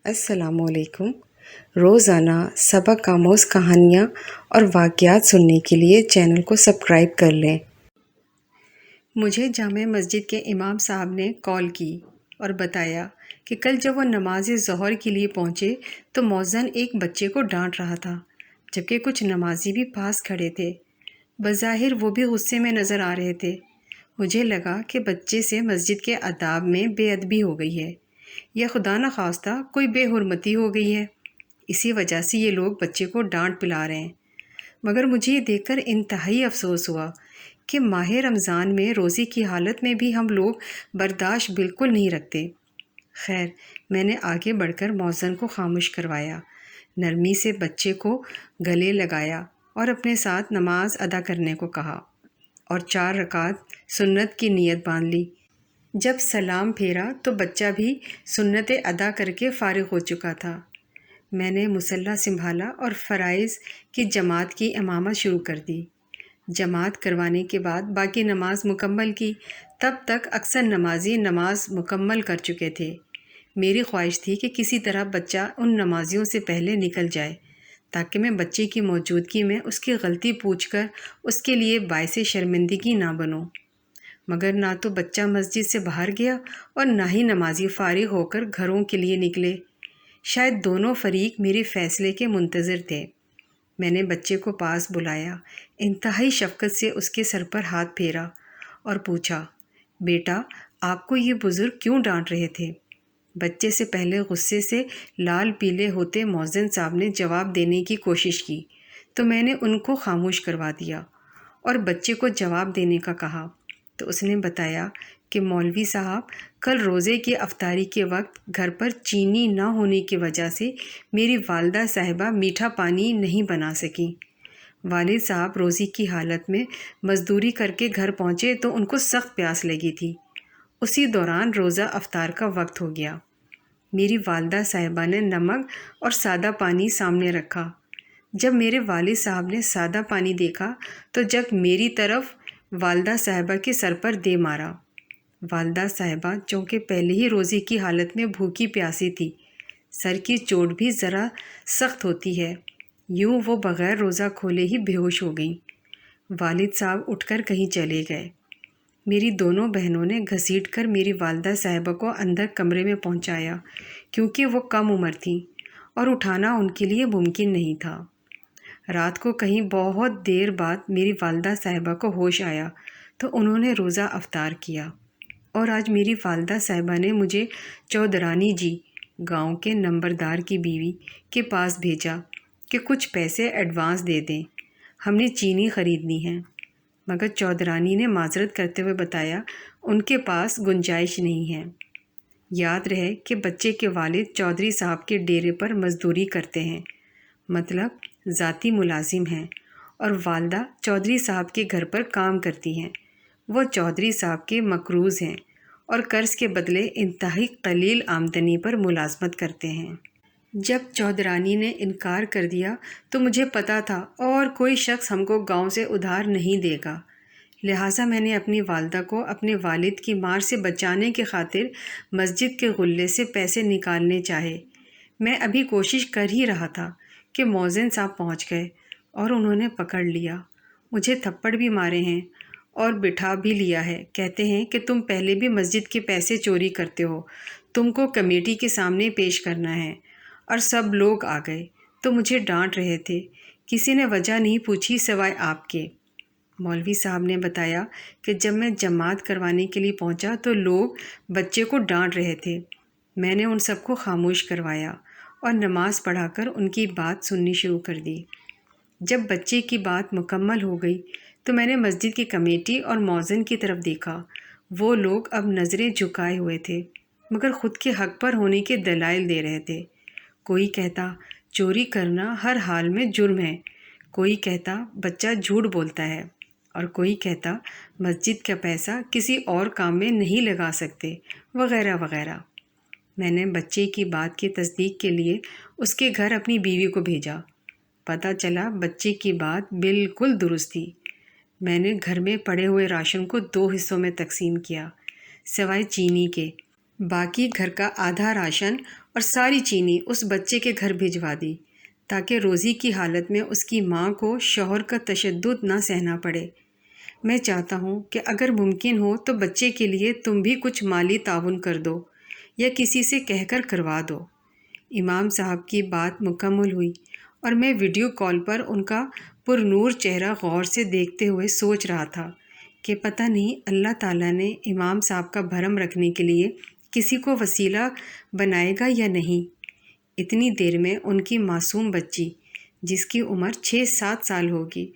अस्सलाम वालेकुम। रोज़ाना सबक आमोज़ कहानियाँ और वाक़यात सुनने के लिए चैनल को सब्सक्राइब कर लें। मुझे जामे मस्जिद के इमाम साहब ने कॉल की और बताया कि कल जब वो नमाज ज़ोहर के लिए पहुँचे तो मौज़न एक बच्चे को डांट रहा था, जबकि कुछ नमाजी भी पास खड़े थे। बज़ाहिर वो भी गुस्से में नज़र आ रहे थे। मुझे लगा कि बच्चे से मस्जिद के आदाब में बेअदबी हो गई है या खुदा न खास्ता कोई बेहुरमती हो गई है। इसी वजह से ये लोग बच्चे को डांट पिला रहे हैं। मगर मुझे ये देखकर इंतहाई अफसोस हुआ कि माह रमज़ान में रोज़े की हालत में भी हम लोग बर्दाश्त बिल्कुल नहीं रखते। खैर, मैंने आगे बढ़कर मौज़न को खामोश करवाया, नरमी से बच्चे को गले लगाया और अपने साथ नमाज अदा करने को कहा और 4 रकात सुन्नत की नीयत बांध ली। जब सलाम फेरा तो बच्चा भी सुन्नतें अदा करके फ़ारिग हो चुका था। मैंने मुसल्ला संभाला और फ़राइज़ की जमात की इमामत शुरू कर दी। जमात करवाने के बाद बाकी नमाज मुकम्मल की। तब तक अक्सर नमाजी नमाज मुकम्मल कर चुके थे। मेरी ख्वाहिश थी कि किसी तरह बच्चा उन नमाजियों से पहले निकल जाए, ताकि मैं बच्चे की मौजूदगी में उसकी गलती पूछकर उसके लिए बाइस शर्मिंदगी ना बनूं। मगर ना तो बच्चा मस्जिद से बाहर गया और ना ही नमाजी फ़ारिग होकर घरों के लिए निकले। शायद दोनों फरीक मेरे फ़ैसले के मुंतज़िर थे। मैंने बच्चे को पास बुलाया, इंतहाई शफ़क़त से उसके सर पर हाथ फेरा और पूछा, बेटा, आपको ये बुज़ुर्ग क्यों डांट रहे थे? बच्चे से पहले गुस्से से लाल पीले होते मौज़िन साहब ने जवाब देने की कोशिश की, तो मैंने उनको खामोश करवा दिया और बच्चे को जवाब देने का कहा। तो उसने बताया कि मौलवी साहब, कल रोज़े की अफ्तारी के वक्त घर पर चीनी ना होने की वजह से मेरी वालदा साहिबा मीठा पानी नहीं बना सकीं। वालिद साहब रोज़ी की हालत में मज़दूरी करके घर पहुँचे तो उनको सख्त प्यास लगी थी। उसी दौरान रोज़ा अफ्तार का वक्त हो गया। मेरी वालदा साहिबा ने नमक और सादा पानी सामने रखा। जब मेरे वालिद साहब ने सादा पानी देखा तो जग मेरी तरफ वालदा साहिबा के सर पर दे मारा। वालदा साहिबा चूँकि पहले ही रोज़े की हालत में भूखी प्यासी थी, सर की चोट भी ज़रा सख्त होती है, यूँ वो बग़ैर रोज़ा खोले ही बेहोश हो गई। वालिद साहब उठकर कहीं चले गए। मेरी दोनों बहनों ने घसीट कर मेरी वालदा साहिबा को अंदर कमरे में पहुंचाया, क्योंकि वो कम उम्र थी और उठाना उनके लिए मुमकिन नहीं था। रात को कहीं बहुत देर बाद मेरी वालदा साहिबा को होश आया तो उन्होंने रोज़ा अफ्तार किया और आज मेरी वालदा साहिबा ने मुझे चौधरानी जी, गांव के नंबरदार की बीवी, के पास भेजा कि कुछ पैसे एडवांस दे दें, हमने चीनी ख़रीदनी है। मगर चौधरानी ने माजरत करते हुए बताया उनके पास गुंजाइश नहीं है। याद रहे कि बच्चे के वालिद चौधरी साहब के डेरे पर मज़दूरी करते हैं, मतलब ज़ाती मुलाजिम हैं, और वालदा चौधरी साहब के घर पर काम करती हैं। वो चौधरी साहब के मकरूज़ हैं और कर्ज़ के बदले इंतहाई कलील आमदनी पर मुलाजमत करते हैं। जब चौधरानी ने इनकार कर दिया तो मुझे पता था और कोई शख्स हमको गांव से उधार नहीं देगा। लिहाजा मैंने अपनी वालदा को अपने वालिद की मार से बचाने की खातिर मस्जिद के गुल्ले से पैसे निकालने चाहे। मैं अभी कोशिश कर ही रहा था कि मौज़िन साहब पहुंच गए और उन्होंने पकड़ लिया। मुझे थप्पड़ भी मारे हैं और बिठा भी लिया है। कहते हैं कि तुम पहले भी मस्जिद के पैसे चोरी करते हो, तुमको कमेटी के सामने पेश करना है। और सब लोग आ गए तो मुझे डांट रहे थे। किसी ने वजह नहीं पूछी सिवाय आपके। मौलवी साहब ने बताया कि जब मैं जमात करवाने के लिए पहुंचा तो लोग बच्चे को डांट रहे थे। मैंने उन सबको खामोश करवाया और नमाज पढ़ाकर उनकी बात सुननी शुरू कर दी। जब बच्चे की बात मुकम्मल हो गई तो मैंने मस्जिद की कमेटी और मौज़िन की तरफ देखा। वो लोग अब नज़रें झुकाए हुए थे, मगर ख़ुद के हक़ पर होने के दलाइल दे रहे थे। कोई कहता चोरी करना हर हाल में जुर्म है, कोई कहता बच्चा झूठ बोलता है, और कोई कहता मस्जिद का पैसा किसी और काम में नहीं लगा सकते, वग़ैरह वग़ैरह। मैंने बच्चे की बात की तस्दीक के लिए उसके घर अपनी बीवी को भेजा। पता चला बच्चे की बात बिल्कुल दुरुस्त थी। मैंने घर में पड़े हुए राशन को 2 हिस्सों में तकसीम किया, सिवाय चीनी के। बाकी घर का आधा राशन اور ساری چینی اس بچے کے گھر بھجوا دی تاکہ روزی کی حالت میں اس کی ماں کو شوہر کا تشدد نہ سہنا پڑے۔ میں چاہتا ہوں کہ اگر ممکن ہو تو بچے کے لیے تم بھی کچھ مالی تعاون کر دو یا کسی سے کہہ کر کروا دو۔ امام صاحب کی بات مکمل ہوئی اور میں ویڈیو کال پر ان کا پر نور چہرہ غور سے دیکھتے ہوئے سوچ رہا تھا کہ پتہ نہیں اللہ تعالیٰ نے امام صاحب کا بھرم رکھنے کے لیے کسی کو وسیلہ بنائے گا یا نہیں۔ اتنی دیر میں ان کی معصوم بچی جس کی عمر 6-7 سال ہوگی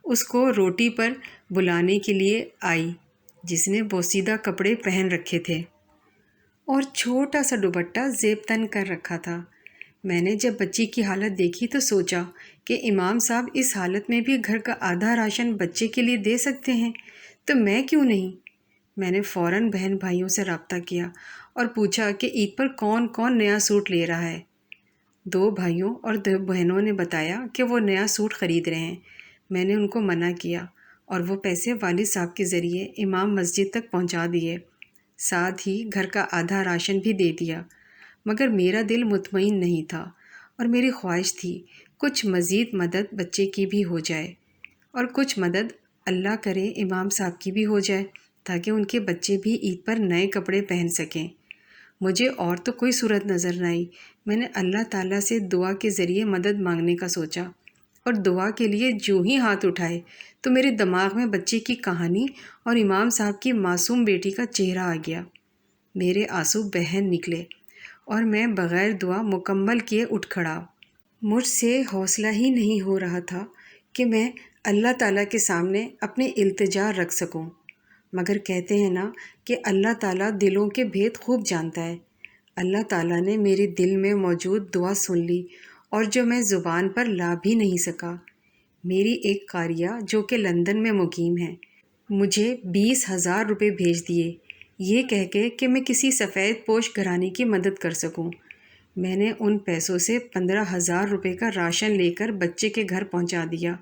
اس کو روٹی پر بلانے کے لیے آئی، جس نے بوسیدہ کپڑے پہن رکھے تھے اور چھوٹا سا دوپٹہ زیب تن کر رکھا تھا۔ میں نے جب بچی کی حالت دیکھی تو سوچا کہ امام صاحب اس حالت میں بھی گھر کا آدھا راشن بچے کے لیے دے سکتے ہیں تو میں کیوں نہیں۔ میں نے فوراً بہن بھائیوں سے رابطہ کیا اور پوچھا کہ عید پر کون کون نیا سوٹ لے رہا ہے۔ 2 بھائیوں اور 2 بہنوں نے بتایا کہ وہ نیا سوٹ خرید رہے ہیں۔ میں نے ان کو منع کیا اور وہ پیسے والد صاحب کے ذریعے امام مسجد تک پہنچا دیے، ساتھ ہی گھر کا آدھا راشن بھی دے دیا۔ مگر میرا دل مطمئن نہیں تھا اور میری خواہش تھی کچھ مزید مدد بچے کی بھی ہو جائے اور کچھ مدد اللہ کرے امام صاحب کی بھی ہو جائے تاکہ ان کے بچے بھی عید پر نئے کپڑے پہن سکیں۔ مجھے اور تو کوئی صورت نظر نہ آئی۔ میں نے اللہ تعالیٰ سے دعا کے ذریعے مدد مانگنے کا سوچا اور دعا کے لیے جو ہی ہاتھ اٹھائے تو میرے دماغ میں بچے کی کہانی اور امام صاحب کی معصوم بیٹی کا چہرہ آ گیا۔ میرے آنسو بہن نکلے اور میں بغیر دعا مکمل کیے اٹھ کھڑا۔ مجھ سے حوصلہ ہی نہیں ہو رہا تھا کہ میں اللہ تعالیٰ کے سامنے اپنی التجا رکھ سکوں، مگر کہتے ہیں نا کہ اللہ تعالیٰ دلوں کے بھید خوب جانتا ہے۔ اللہ تعالیٰ نے میرے دل میں موجود دعا سن لی اور جو میں زبان پر لا بھی نہیں سکا۔ میری ایک قاریہ جو کہ لندن میں مقیم ہے مجھے 20,000 روپے بھیج دیے، یہ کہہ کے کہ میں کسی سفید پوش گھرانے کی مدد کر سکوں۔ میں نے ان پیسوں سے 15,000 روپے کا راشن لے کر بچے کے گھر پہنچا دیا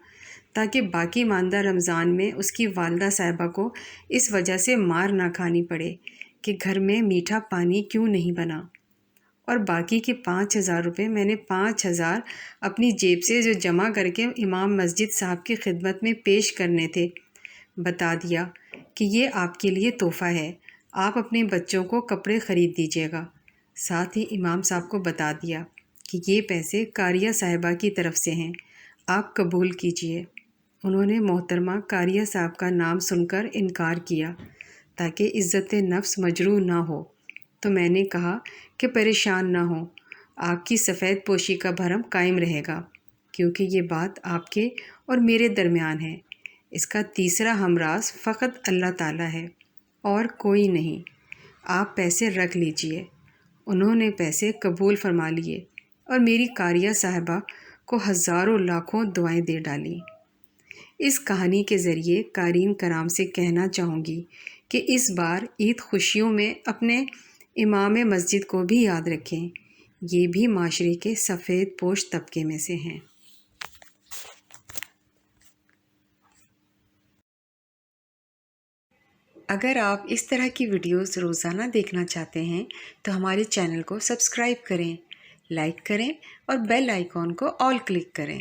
تاکہ باقی ماندہ رمضان میں اس کی والدہ صاحبہ کو اس وجہ سے مار نہ کھانی پڑے کہ گھر میں میٹھا پانی کیوں نہیں بنا۔ اور باقی کے 5,000 روپے میں نے 5,000 اپنی جیب سے جو جمع کر کے امام مسجد صاحب کی خدمت میں پیش کرنے تھے بتا دیا کہ یہ آپ کے لیے تحفہ ہے، آپ اپنے بچوں کو کپڑے خرید دیجیے گا۔ ساتھ ہی امام صاحب کو بتا دیا کہ یہ پیسے قاریہ صاحبہ کی طرف سے ہیں، آپ قبول کیجئے۔ انہوں نے محترمہ قاریہ صاحب کا نام سن کر انکار کیا تاکہ عزت نفس مجروح نہ ہو، تو میں نے کہا کہ پریشان نہ ہوں، آپ کی سفید پوشی کا بھرم قائم رہے گا کیونکہ یہ بات آپ کے اور میرے درمیان ہے، اس کا تیسرا ہمراز فقط اللہ تعالیٰ ہے اور کوئی نہیں، آپ پیسے رکھ لیجئے۔ انہوں نے پیسے قبول فرما لیے اور میری قاریہ صاحبہ کو ہزاروں لاکھوں دعائیں دے ڈالیں۔ اس کہانی کے ذریعے قارئین کرام سے کہنا چاہوں گی کہ اس بار عید خوشیوں میں اپنے امام مسجد کو بھی یاد رکھیں، یہ بھی معاشرے کے سفید پوش طبقے میں سے ہیں۔ اگر آپ اس طرح کی ویڈیوز روزانہ دیکھنا چاہتے ہیں تو ہمارے چینل کو سبسکرائب کریں، لائک کریں اور بیل آئیکن کو آل کلک کریں۔